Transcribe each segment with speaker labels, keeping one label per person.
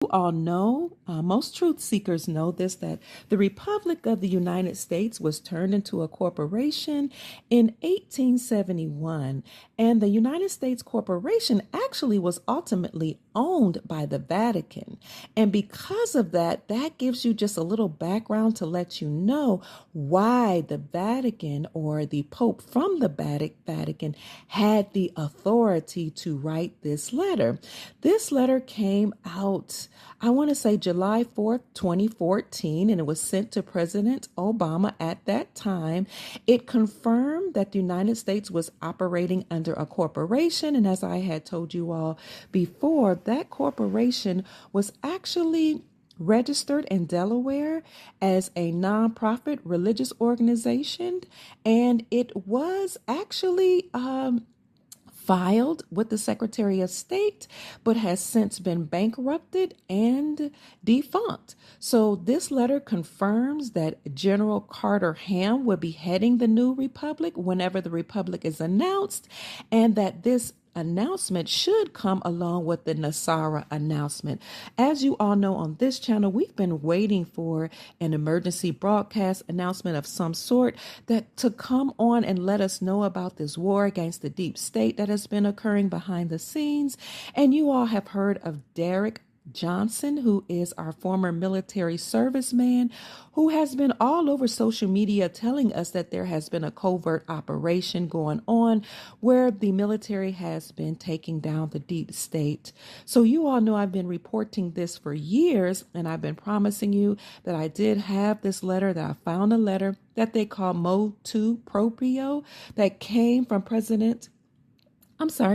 Speaker 1: all know, most truth seekers know this, that the Republic of the United States was turned into a corporation in 1871. And the United States Corporation actually was ultimately owned by the Vatican. And because of that, that gives you just a little background to let you know why the Vatican, or the Pope from the Vatican, had the authority to write this letter. This letter came out, I want to say July 4th, 2014, and it was sent to President Obama at that time. It confirmed that the United States was operating under a corporation. And as I had told you all before, that corporation was actually registered in Delaware as a nonprofit religious organization. And it was actually filed with the Secretary of State, but has since been bankrupted and defunct. So this letter confirms that General Carter Ham will be heading the new republic whenever the republic is announced, and that this announcement should come along with the NESARA announcement. As you all know, on this channel, we've been waiting for an emergency broadcast announcement of some sort that to come on and let us know about this war against the deep state that has been occurring behind the scenes. And you all have heard of Derek Johnson, who is our former military serviceman, who has been all over social media telling us that there has been a covert operation going on where the military has been taking down the deep state. So you all know I've been reporting this for years, and I've been promising you that I did have this letter, that I found a letter that they call Motu Proprio that came from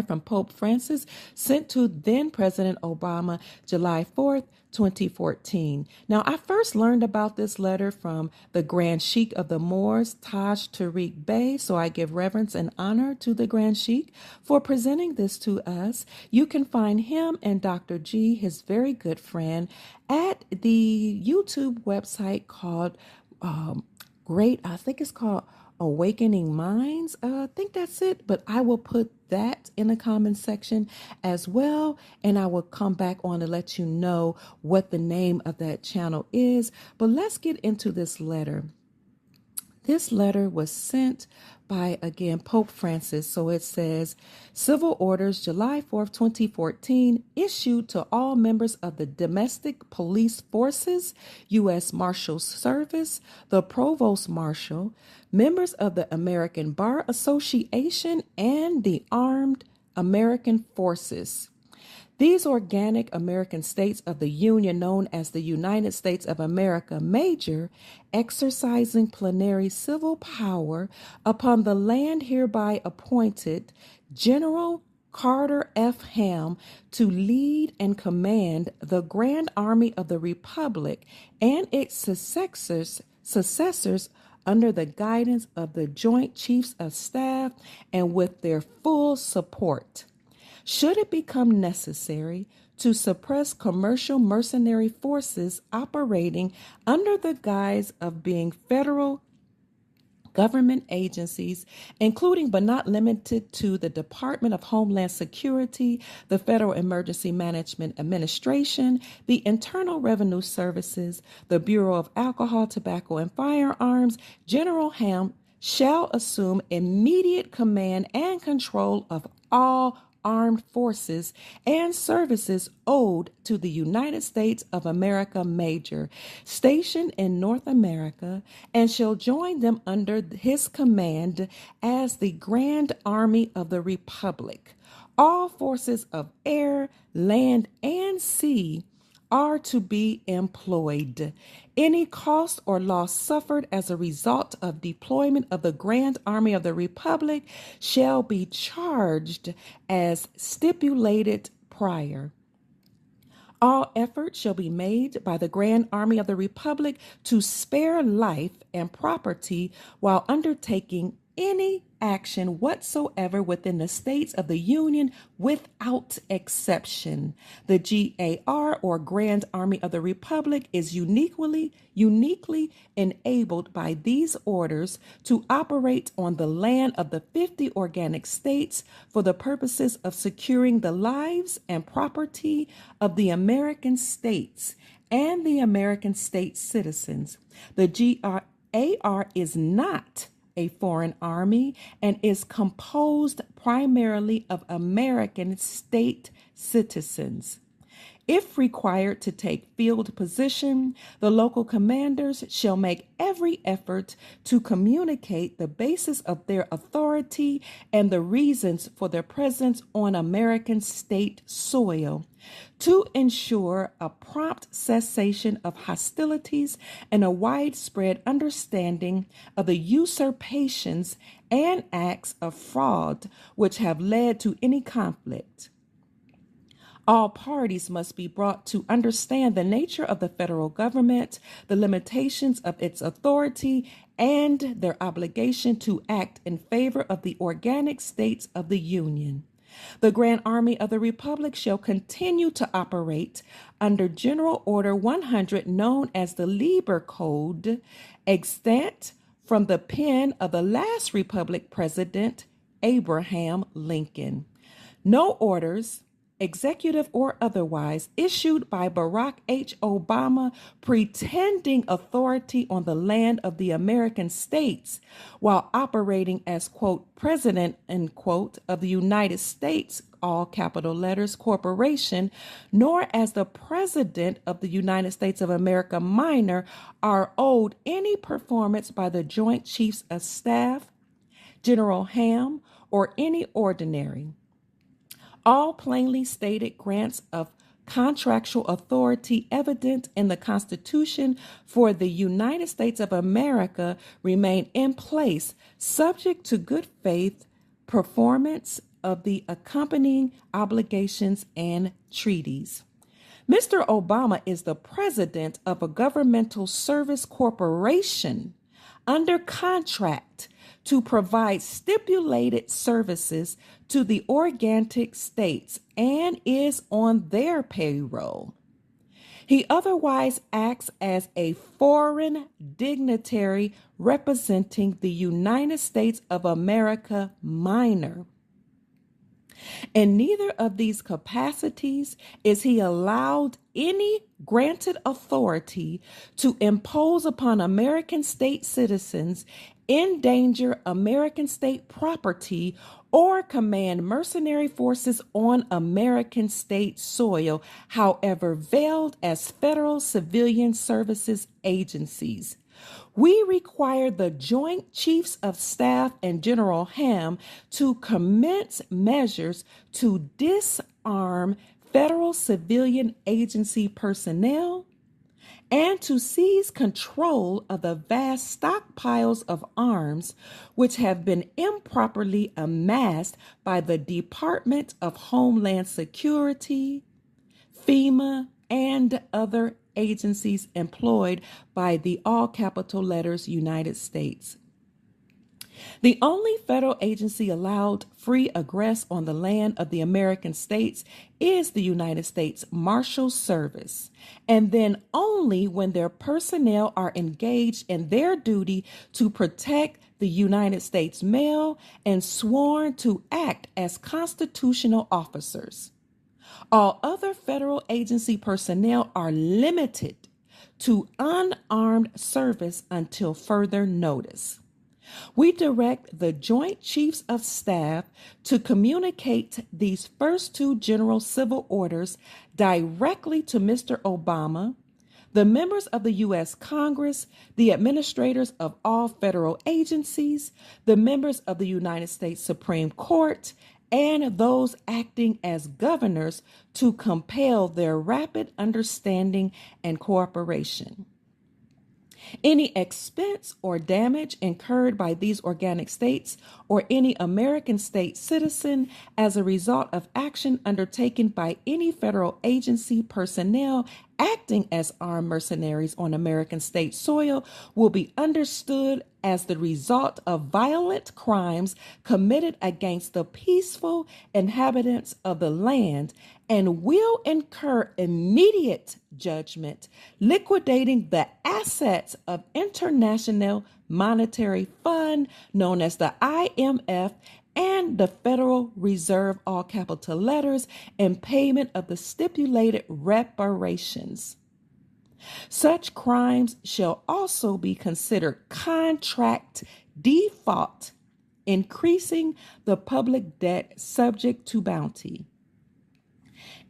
Speaker 1: from Pope Francis, sent to then President Obama, July 4th, 2014. Now, I first learned about this letter from the Grand Sheikh of the Moors, Taj Tariq Bey, so I give reverence and honor to the Grand Sheikh for presenting this to us. You can find him and Dr. G, his very good friend, at the YouTube website called I think it's called Awakening Minds. I think that's it, but I will put that in the comment section as well, and I will come back on to let you know what the name of that channel is. But let's get into this letter. This letter was sent by, again, Pope Francis. So it says, Civil Orders, July 4th, 2014, issued to all members of the Domestic Police Forces, U.S. Marshals Service, the Provost Marshal, members of the American Bar Association, and the Armed American Forces. These organic American states of the Union, known as the United States of America Major, exercising plenary civil power upon the land hereby appointed, General Carter F. Ham to lead and command the Grand Army of the Republic and its successors under the guidance of the Joint Chiefs of Staff and with their full support. Should it become necessary to suppress commercial mercenary forces operating under the guise of being federal government agencies, including but not limited to the Department of Homeland Security, the Federal Emergency Management Administration, the Internal Revenue Services, the Bureau of Alcohol, Tobacco, and Firearms, General Ham shall assume immediate command and control of all armed forces and services owed to the United States of America Major, stationed in North America, and shall join them under his command as the Grand Army of the Republic. All forces of air, land, and sea are to be employed. Any cost or loss suffered as a result of deployment of the Grand Army of the Republic shall be charged as stipulated prior. All effort shall be made by the Grand Army of the Republic to spare life and property while undertaking any action whatsoever within the states of the Union without exception. The GAR, or Grand Army of the Republic, is uniquely enabled by these orders to operate on the land of the 50 organic states for the purposes of securing the lives and property of the American states and the American state citizens. The GAR is not a foreign army and is composed primarily of American state citizens. If required to take field position, the local commanders shall make every effort to communicate the basis of their authority and the reasons for their presence on American state soil to ensure a prompt cessation of hostilities and a widespread understanding of the usurpations and acts of fraud which have led to any conflict. All parties must be brought to understand the nature of the federal government, the limitations of its authority, and their obligation to act in favor of the organic states of the Union. The Grand Army of the Republic shall continue to operate under General Order 100, known as the Lieber Code, extant from the pen of the last Republic President, Abraham Lincoln. No orders, executive or otherwise, issued by Barack H. Obama pretending authority on the land of the American states while operating as, quote, President, end quote, of the United States, all capital letters, corporation, nor as the President of the United States of America minor, are owed any performance by the Joint Chiefs of Staff, General Ham, or any ordinary. All plainly stated grants of contractual authority evident in the Constitution for the United States of America remain in place, subject to good faith performance of the accompanying obligations and treaties. Mr. Obama is the president of a governmental service corporation under contract to provide stipulated services to the organic states and is on their payroll. He otherwise acts as a foreign dignitary representing the United States of America minor. In neither of these capacities is he allowed any granted authority to impose upon American state citizens, endanger American state property, or command mercenary forces on American state soil, however veiled as federal civilian services agencies. We require the Joint Chiefs of Staff and General Ham to commence measures to disarm federal civilian agency personnel and to seize control of the vast stockpiles of arms which have been improperly amassed by the Department of Homeland Security, FEMA, and other agencies employed by the all capital letters United States. The only federal agency allowed free egress on the land of the American states is the United States Marshal Service, and then only when their personnel are engaged in their duty to protect the United States mail and sworn to act as constitutional officers. All other federal agency personnel are limited to unarmed service until further notice. We direct the Joint Chiefs of Staff to communicate these first two general civil orders directly to Mr. Obama, the members of the U.S. Congress, the administrators of all federal agencies, the members of the United States Supreme Court, and those acting as governors to compel their rapid understanding and cooperation. Any expense or damage incurred by these organic states or any American state citizen as a result of action undertaken by any federal agency personnel acting as armed mercenaries on American state soil will be understood as the result of violent crimes committed against the peaceful inhabitants of the land and will incur immediate judgment, liquidating the assets of International Monetary Fund, known as the IMF, and the Federal Reserve, all capital letters, in payment of the stipulated reparations. Such crimes shall also be considered contract default, increasing the public debt subject to bounty.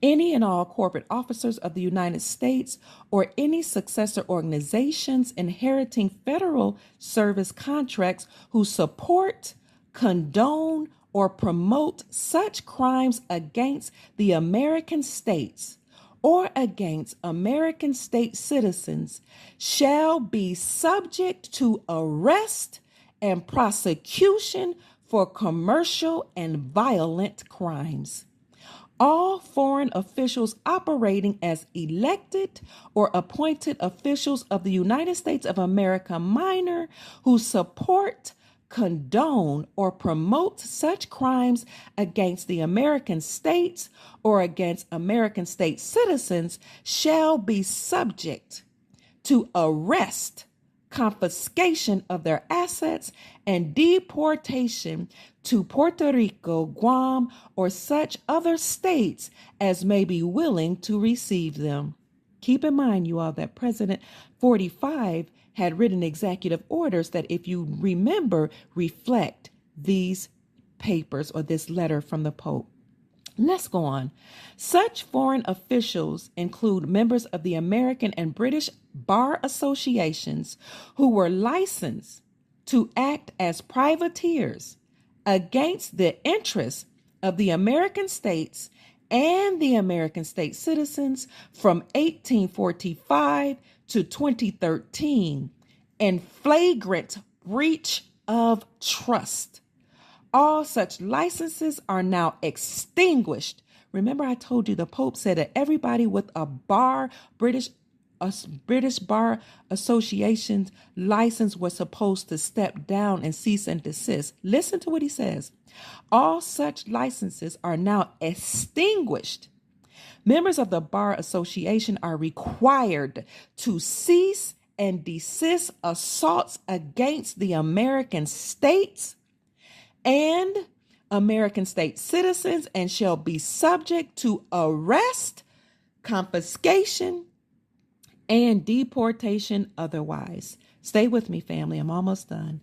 Speaker 1: Any and all corporate officers of the United States or any successor organizations inheriting federal service contracts who support, condone, or promote such crimes against the American states or against American state citizens shall be subject to arrest and prosecution for commercial and violent crimes. All foreign officials operating as elected or appointed officials of the United States of America minor who support, condone, or promote such crimes against the American states or against American state citizens shall be subject to arrest, confiscation of their assets, and deportation to Puerto Rico, Guam, or such other states as may be willing to receive them. Keep in mind, you all, that President 45 had written executive orders that, if you remember, reflect these papers or this letter from the Pope. Let's go on. Such foreign officials include members of the American and British bar associations who were licensed to act as privateers against the interests of the American states and the American state citizens from 1845 to 2013 in flagrant breach of trust. All such licenses are now extinguished. Remember, I told you the Pope said that everybody with a British Bar Association license was supposed to step down and cease and desist. Listen to what he says. All such licenses are now extinguished. Members of the Bar Association are required to cease and desist assaults against the American states and American state citizens and shall be subject to arrest, confiscation, and deportation otherwise. Stay with me, family. I'm almost done.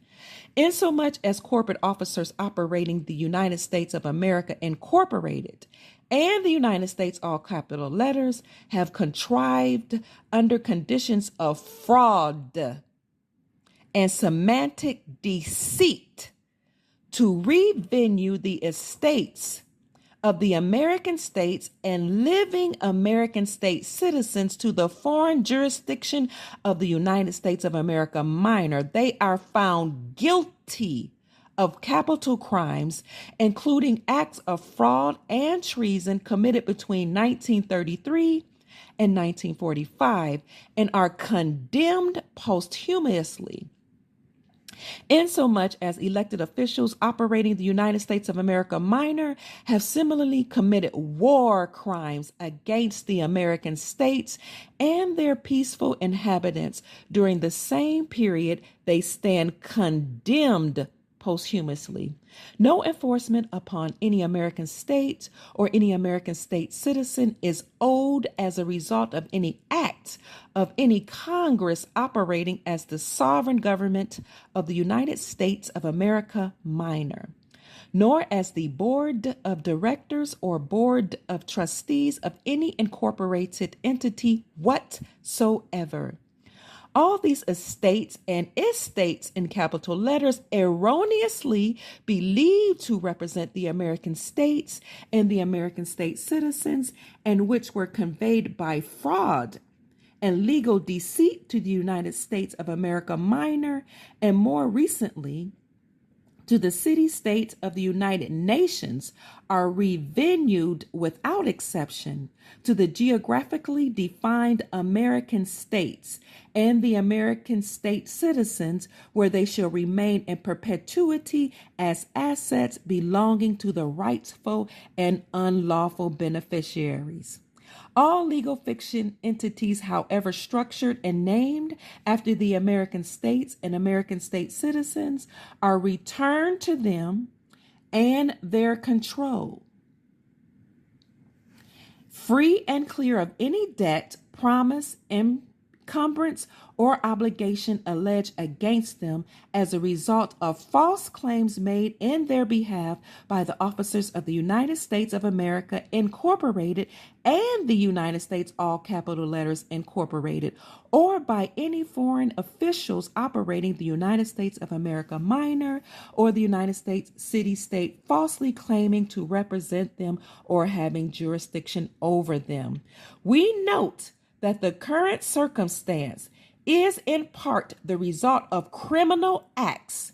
Speaker 1: Insomuch as corporate officers operating the United States of America Incorporated and the United States, all capital letters, have contrived under conditions of fraud and semantic deceit to revenue the estates of the American states and living American state citizens to the foreign jurisdiction of the United States of America minor, they are found guilty of capital crimes, including acts of fraud and treason committed between 1933 and 1945, and are condemned posthumously. Insomuch as elected officials operating the United States of America minor have similarly committed war crimes against the American states and their peaceful inhabitants during the same period, they stand condemned posthumously. No enforcement upon any American state or any American state citizen is owed as a result of any act of any Congress operating as the sovereign government of the United States of America minor, nor as the board of directors or board of trustees of any incorporated entity whatsoever. All these estates and estates in capital letters erroneously believed to represent the American states and the American state citizens, and which were conveyed by fraud and legal deceit to the United States of America minor, and more recently to the city-states of the United Nations are revenued without exception to the geographically defined American states and the American state citizens, where they shall remain in perpetuity as assets belonging to the rightful and unlawful beneficiaries. All legal fiction entities, however structured and named after the American states and American state citizens, are returned to them and their control, free and clear of any debt, promise, encumbrance, or obligation alleged against them as a result of false claims made in their behalf by the officers of the United States of America Incorporated and the United States, all capital letters, Incorporated, or by any foreign officials operating the United States of America Minor or the United States city-state falsely claiming to represent them or having jurisdiction over them. We note that the current circumstance is in part the result of criminal acts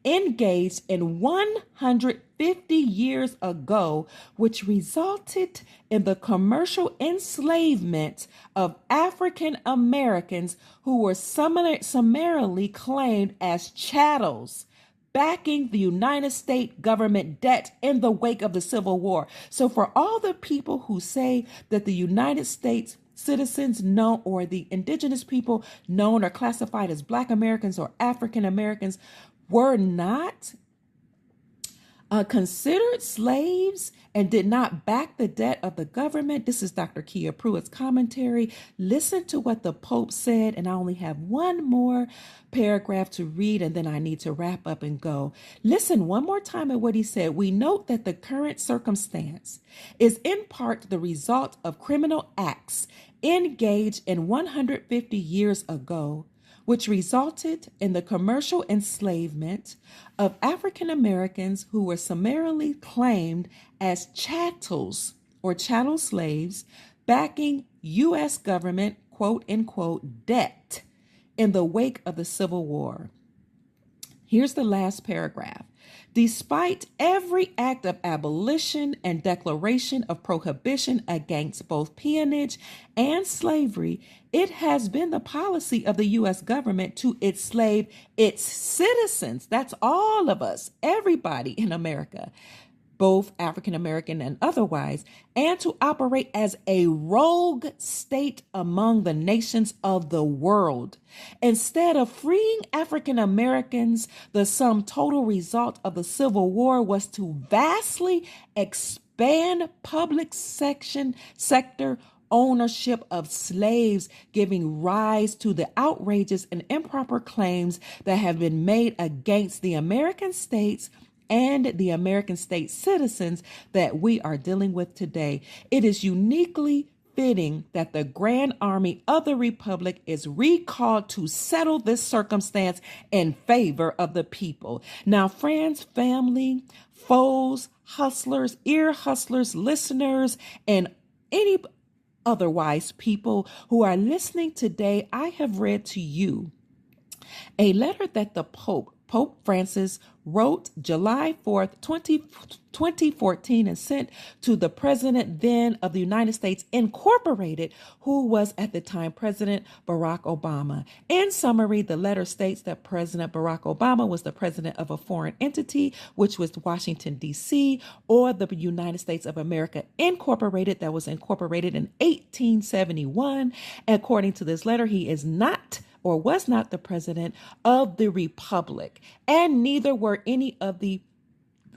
Speaker 1: engaged in 150 years ago, which resulted in the commercial enslavement of African Americans who were summarily claimed as chattels, backing the United States government debt in the wake of the Civil War. So for all the people who say that the United States citizens known, or the indigenous people known or classified as Black Americans or African Americans, were not considered slaves and did not back the debt of the government. This is Dr. Kia Pruitt's commentary. Listen to what the Pope said, and I only have one more paragraph to read, and then I need to wrap up and go. Listen one more time at what he said. We note that the current circumstance is in part the result of criminal acts engaged in 150 years ago, which resulted in the commercial enslavement of African Americans who were summarily claimed as chattels or chattel slaves, backing U.S. government, quote unquote, debt in the wake of the Civil War. Here's the last paragraph. Despite every act of abolition and declaration of prohibition against both peonage and slavery, it has been the policy of the U.S. government to enslave its citizens. That's all of us, everybody in America, both African American and otherwise, and to operate as a rogue state among the nations of the world. Instead of freeing African Americans, the sum total result of the Civil War was to vastly expand public sector ownership of slaves, giving rise to the outrageous and improper claims that have been made against the American states and the American state citizens that we are dealing with today. It is uniquely fitting that the Grand Army of the Republic is recalled to settle this circumstance in favor of the people. Now, friends, family, foes, hustlers, ear hustlers, listeners, and any otherwise people who are listening today, I have read to you a letter that the Pope Francis wrote July 4th, 2014, and sent to the president then of the United States Incorporated, who was at the time President Barack Obama. In summary, the letter states that President Barack Obama was the president of a foreign entity, which was Washington, D.C., or the United States of America Incorporated, that was incorporated in 1871. According to this letter, he is not or was not the president of the Republic, and neither were any of the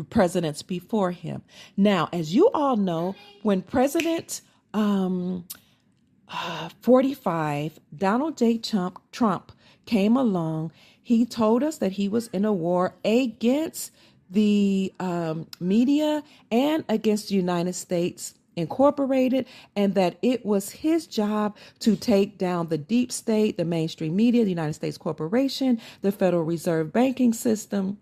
Speaker 1: presidents before him. Now, as you all know, when President 45, Donald J. Trump came along, he told us that he was in a war against the media and against the United States Incorporated, and that it was his job to take down the deep state, the mainstream media, the United States Corporation, the Federal Reserve banking system,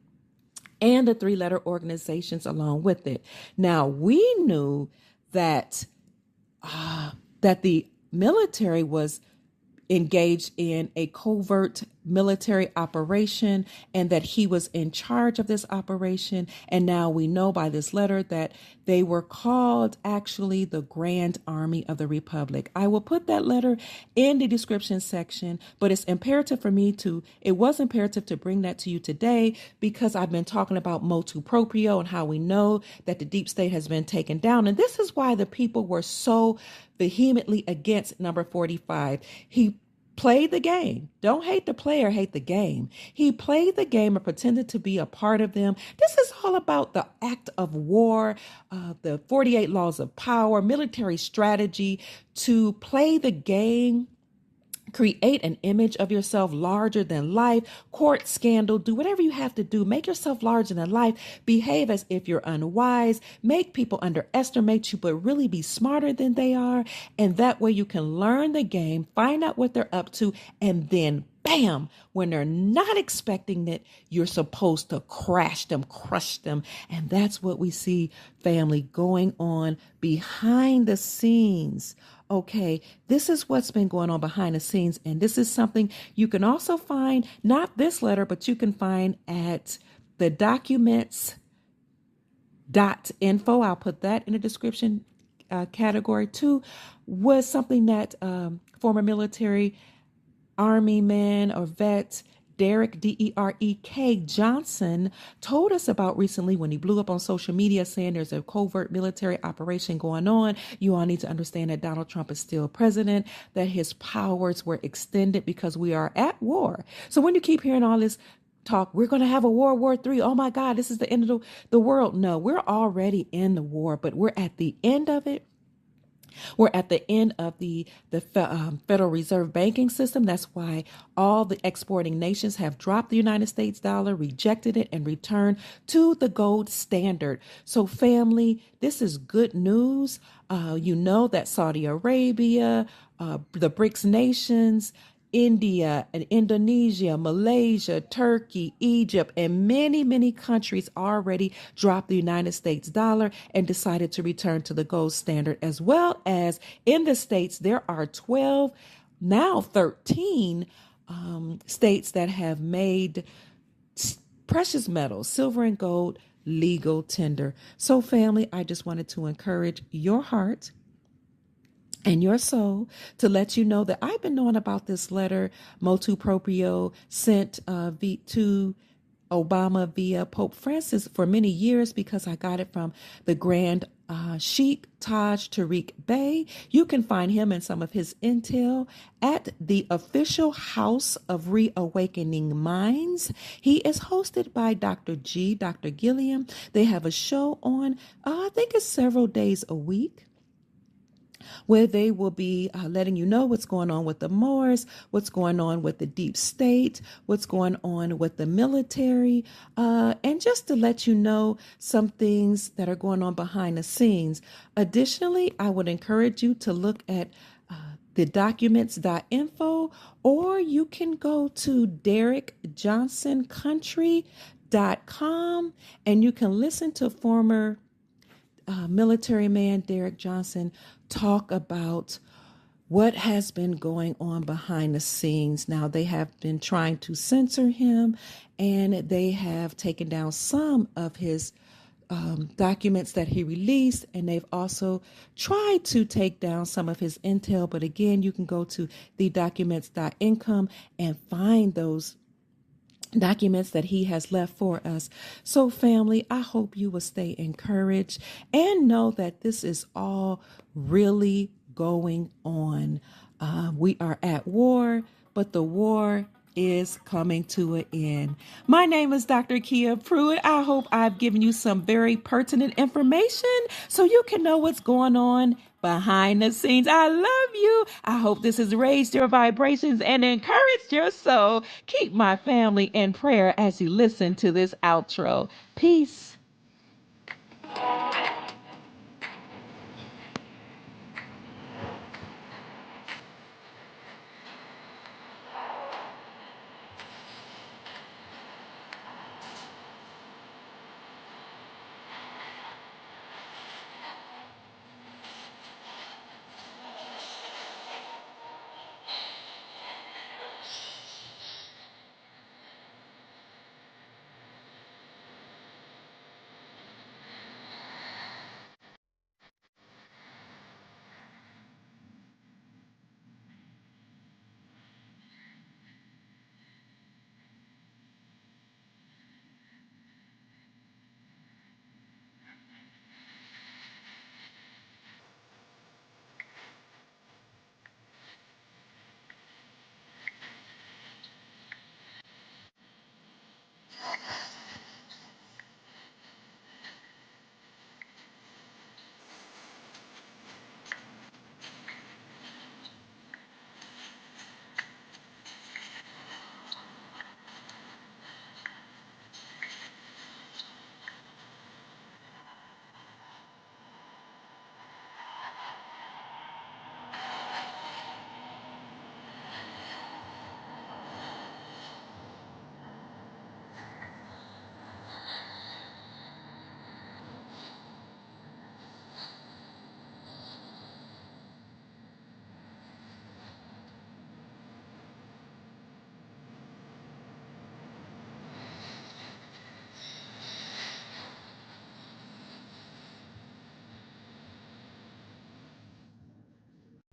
Speaker 1: and the three-letter organizations along with it. Now, we knew that that the military was engaged in a covert military operation and that he was in charge of this operation. And now we know by this letter that they were called actually the Grand Army of the Republic. I will put that letter in the description section, but it was imperative to bring that to you today because I've been talking about motu proprio and how we know that the deep state has been taken down. And this is why the people were so vehemently against number 45. He played the game. Don't hate the player, hate the game. He played the game and pretended to be a part of them. This is all about the act of war, the 48 laws of power, military strategy to play the game. Create an image of yourself larger than life, court scandal, do whatever you have to do. Make yourself larger than life. Behave as if you're unwise. Make people underestimate you, but really be smarter than they are. And that way you can learn the game, find out what they're up to, and then bam, when they're not expecting it, you're supposed to crush them. And that's what we see, family, going on behind the scenes. Okay, this is what's been going on behind the scenes. And this is something you can also find, not this letter, but you can find at the documents.info. I'll put that in the description category too, was something that former military Army man or vet Derek, D-E-R-E-K Johnson told us about recently when he blew up on social media saying there's a covert military operation going on. You all need to understand that Donald Trump is still president, that his powers were extended because we are at war. So when you keep hearing all this talk, we're going to have a World War III. Oh my God, this is the end of the world. No, we're already in the war, but we're at the end of it. We're at the end of the Federal Reserve banking system. That's why all the exporting nations have dropped the United States dollar, rejected it, and returned to the gold standard. So family, this is good news. You know that Saudi Arabia, the BRICS nations, India and Indonesia, Malaysia, Turkey, Egypt, and many, many countries already dropped the United States dollar and decided to return to the gold standard, as well as in the States, there are 12, now 13 states that have made precious metals, silver and gold, legal tender. So family, I just wanted to encourage your heart and your soul to let you know that I've been knowing about this letter, motu proprio, sent to Obama via Pope Francis for many years because I got it from the Grand Sheikh Taj Tariq Bey. You can find him and some of his intel at the official House of Reawakening Minds. He is hosted by Dr. Gilliam. They have a show on, I think it's several days a week, where they will be letting you know what's going on with the Moors, what's going on with the deep state, what's going on with the military, and just to let you know some things that are going on behind the scenes. Additionally, I would encourage you to look at the documents.info, or you can go to DerekJohnsonCountry.com and you can listen to former military man Derek Johnson talk about what has been going on behind the scenes. Now, they have been trying to censor him, and they have taken down some of his documents that he released, and they've also tried to take down some of his intel. But again, you can go to the documents.income and find those documents that he has left for us. So family, I hope you will stay encouraged and know that this is all really going on. We are at war, but the war is coming to an end. My name is Dr. Kia Pruitt. I hope I've given you some very pertinent information so you can know what's going on behind the scenes. I love you. I hope this has raised your vibrations and encouraged your soul. Keep my family in prayer as you listen to this outro. Peace.